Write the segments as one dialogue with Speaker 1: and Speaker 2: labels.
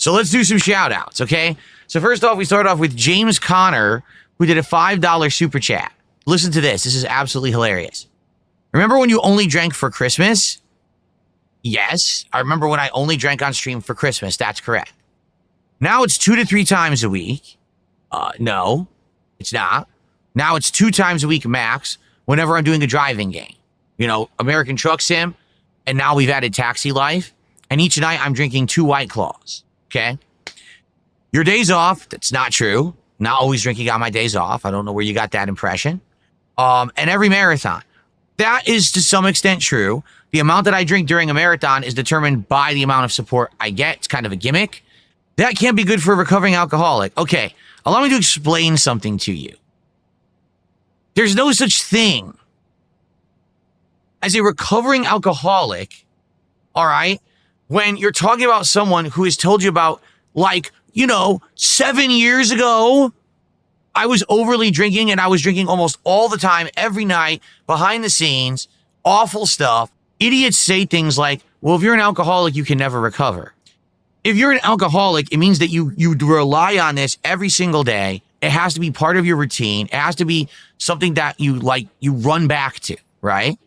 Speaker 1: So let's do some shout outs, okay? So first off, we start off with James Connor, who did a $5 super chat. Listen to this. This is absolutely hilarious. Remember when you only drank for Christmas? Yes. I remember when I only drank on stream for Christmas. That's correct. Now it's 2 to 3 times a week. No, it's not. Now it's 2 times a week max whenever I'm doing a driving game. You know, American Truck Sim, and now we've added Taxi Life. And each night I'm drinking 2 White Claws, okay? Your days off, that's not true. Not always drinking on my days off. I don't know where you got that impression. And every marathon. That is to some extent true. The amount that I drink during a marathon is determined by the amount of support I get. It's kind of a gimmick. That can't be good for a recovering alcoholic. Okay, allow me to explain something to you. There's no such thing as a recovering alcoholic, all right, when you're talking about someone who has told you about, like, 7 years ago, I was overly drinking and I was drinking almost all the time, every night, behind the scenes, awful stuff. Idiots say things like, well, if you're an alcoholic, you can never recover. If you're an alcoholic, it means that you rely on this every single day. It has to be part of your routine. It has to be something that you run back to, right?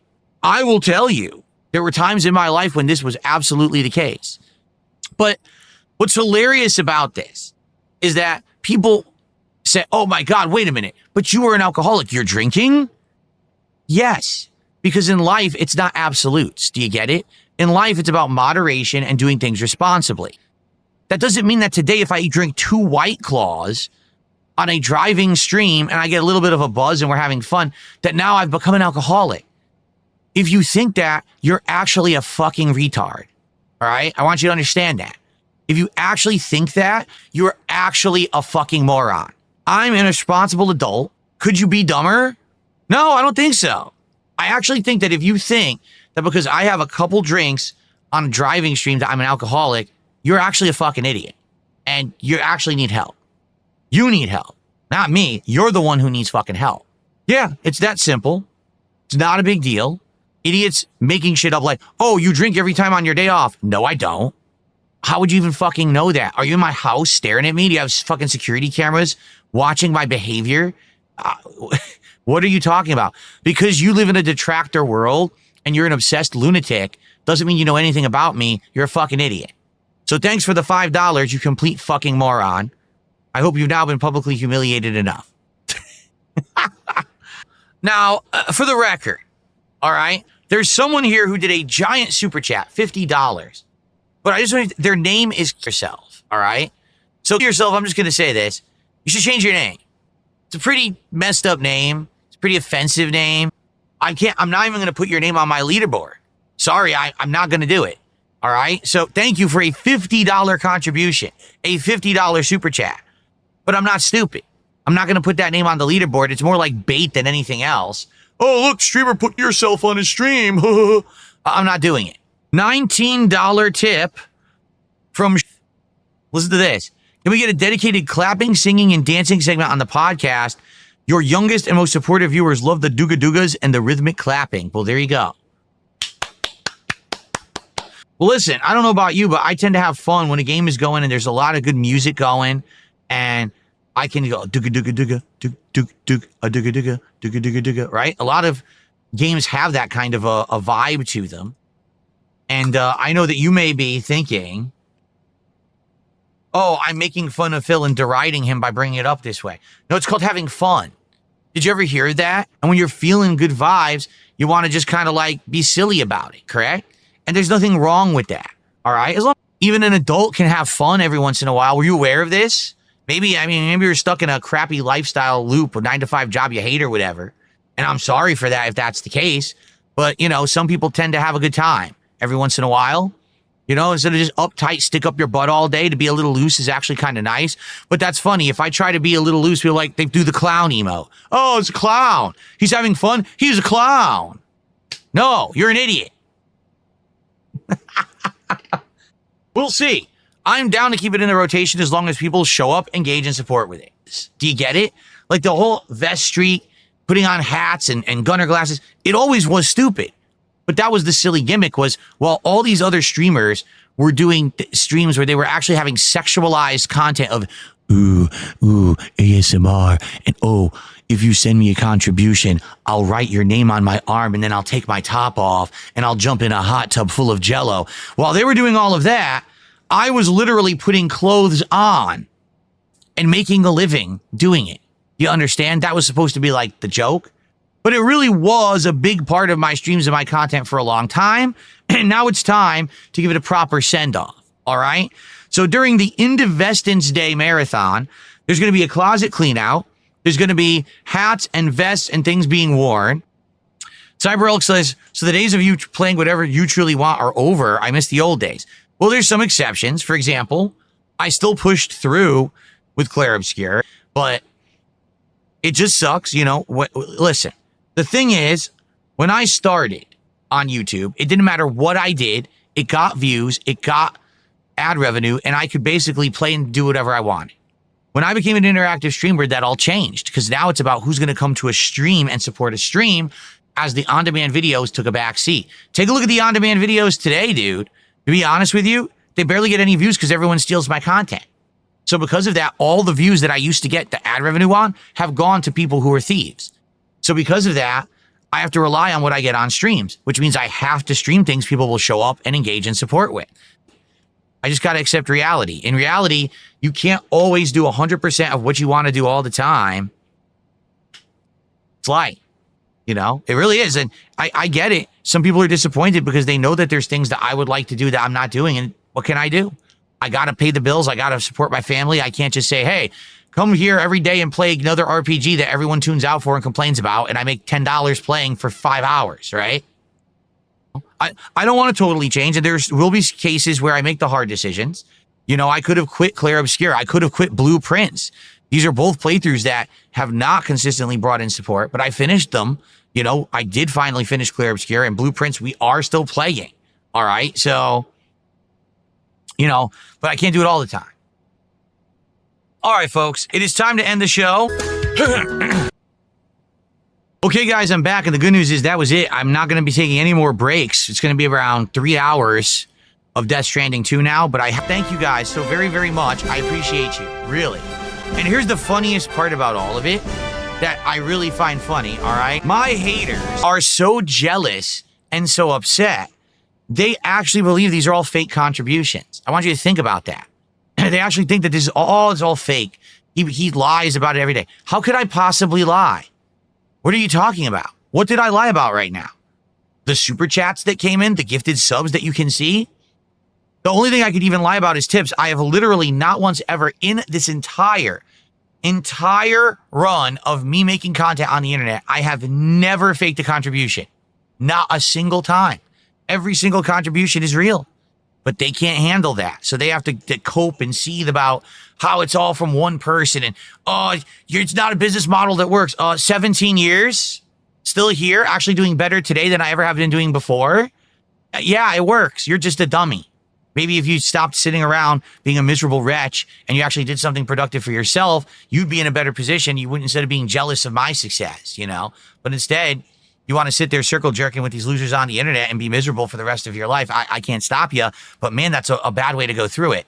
Speaker 1: I will tell you, there were times in my life when this was absolutely the case. But what's hilarious about this is that people say, oh my God, wait a minute, but you were an alcoholic. You're drinking? Yes, because in life, it's not absolutes. Do you get it? In life, it's about moderation and doing things responsibly. That doesn't mean that today, if I drink 2 White Claws on a driving stream and I get a little bit of a buzz and we're having fun, that now I've become an alcoholic. If you think that, you're actually a fucking retard. All right? I want you to understand that. If you actually think that, you're actually a fucking moron. I'm an irresponsible adult. Could you be dumber? No, I don't think so. I actually think that if you think that because I have a couple drinks on a driving stream that I'm an alcoholic, you're actually a fucking idiot. And you actually need help. You need help. Not me. You're the one who needs fucking help. Yeah, it's that simple. It's not a big deal. Idiots making shit up like, oh, you drink every time on your day off. No, I don't. How would you even fucking know that? Are you in my house staring at me? Do you have fucking security cameras watching my behavior? What are you talking about? Because you live in a detractor world and you're an obsessed lunatic doesn't mean you know anything about me. You're a fucking idiot. So thanks for the $5, you complete fucking moron. I hope you've now been publicly humiliated enough. Now, for the record, all right, there's someone here who did a giant super chat, $50. But I just want their name is yourself, all right? So yourself, I'm just going to say this. You should change your name. It's a pretty messed up name. It's a pretty offensive name. I'm not even going to put your name on my leaderboard. Sorry, I'm not going to do it. All right? So thank you for a $50 contribution, a $50 super chat. But I'm not stupid. I'm not going to put that name on the leaderboard. It's more like bait than anything else. Oh, look, streamer, put yourself on his stream. I'm not doing it. $19 tip from... Listen to this. Can we get a dedicated clapping, singing, and dancing segment on the podcast? Your youngest and most supportive viewers love the dooga-doogas and the rhythmic clapping. Well, there you go. Well, listen, I don't know about you, but I tend to have fun when a game is going and there's a lot of good music going, and I can go dooga-dooga-dooga, dooga-dooga, dooga-dooga, dooga-dooga-dooga, right? A lot of games have that kind of a vibe to them. And I know that you may be thinking, oh, I'm making fun of Phil and deriding him by bringing it up this way. No, it's called having fun. Did you ever hear that? And when you're feeling good vibes, you want to just kind of like be silly about it, correct? And there's nothing wrong with that, all right? As long even an adult can have fun every once in a while. Were you aware of this? Maybe you're stuck in a crappy lifestyle loop, a 9-to-5 job you hate or whatever. And I'm sorry for that if that's the case. But, some people tend to have a good time every once in a while. Instead of just uptight, stick up your butt all day, to be a little loose is actually kind of nice. But that's funny. If I try to be a little loose, people they do the clown emo. Oh, it's a clown. He's having fun. He's a clown. No, you're an idiot. We'll see. I'm down to keep it in the rotation as long as people show up, engage, and support with it. Do you get it? Like the whole vest streak, putting on hats and gunner glasses, it always was stupid. But that was the silly gimmick was, well, all these other streamers were doing streams where they were actually having sexualized content of, ooh, ASMR, and oh, if you send me a contribution, I'll write your name on my arm and then I'll take my top off and I'll jump in a hot tub full of Jello. While they were doing all of that, I was literally putting clothes on and making a living doing it. You understand? That was supposed to be like the joke, but it really was a big part of my streams and my content for a long time. And now it's time to give it a proper send off. All right. So during the Indivestance Day marathon, there's going to be a closet clean out. There's going to be hats and vests and things being worn. CyberElk says, so the days of you playing whatever you truly want are over. I miss the old days. Well, there's some exceptions. For example, I still pushed through with Clair Obscure, but it just sucks. You know, listen, the thing is, when I started on YouTube, it didn't matter what I did. It got views, it got ad revenue, and I could basically play and do whatever I wanted. When I became an interactive streamer, that all changed because now it's about who's going to come to a stream and support a stream as the on-demand videos took a back seat. Take a look at the on-demand videos today, dude. To be honest with you, they barely get any views because everyone steals my content. So because of that, all the views that I used to get the ad revenue on have gone to people who are thieves. So because of that, I have to rely on what I get on streams, which means I have to stream things people will show up and engage and support with. I just got to accept reality. In reality, you can't always do 100% of what you want to do all the time. It's light, you know, it really is. And I get it. Some people are disappointed because they know that there's things that I would like to do that I'm not doing. And what can I do? I got to pay the bills. I got to support my family. I can't just say, hey, come here every day and play another RPG that everyone tunes out for and complains about. And I make $10 playing for 5 hours, right? I don't want to totally change, and there will be cases where I make the hard decisions. You know, I could have quit Clair Obscure. I could have quit Blueprints. These are both playthroughs that have not consistently brought in support, but I finished them. You know, I did finally finish Clair Obscure, and Blueprints we are still playing. All right, so, you know, but I can't do it all the time. All right, folks, it is time to end the show. Okay, guys, I'm back, and the good news is that was it. I'm not going to be taking any more breaks. It's going to be around 3 hours of Death Stranding 2 now, but I thank you guys so very, very much. I appreciate you, really. And here's the funniest part about all of it that I really find funny, all right? My haters are so jealous and so upset, they actually believe these are all fake contributions. I want you to think about that. They actually think that this is all fake. He lies about it every day. How could I possibly lie? What are you talking about? What did I lie about right now? The super chats that came in, the gifted subs that you can see? The only thing I could even lie about is tips. I have literally not once ever in this entire run of me making content on the internet, I have never faked a contribution. Not a single time. Every single contribution is real. But they can't handle that. So they have to cope and seethe about how it's all from one person. And, it's not a business model that works. 17 years, still here, actually doing better today than I ever have been doing before. Yeah, it works. You're just a dummy. Maybe if you stopped sitting around being a miserable wretch and you actually did something productive for yourself, you'd be in a better position. You wouldn't, instead of being jealous of my success, you know. But instead, you want to sit there circle jerking with these losers on the internet and be miserable for the rest of your life. I can't stop you, but man, that's a bad way to go through it.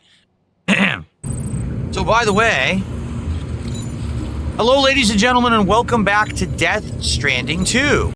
Speaker 1: So by the way, hello, ladies and gentlemen, and welcome back to Death Stranding 2.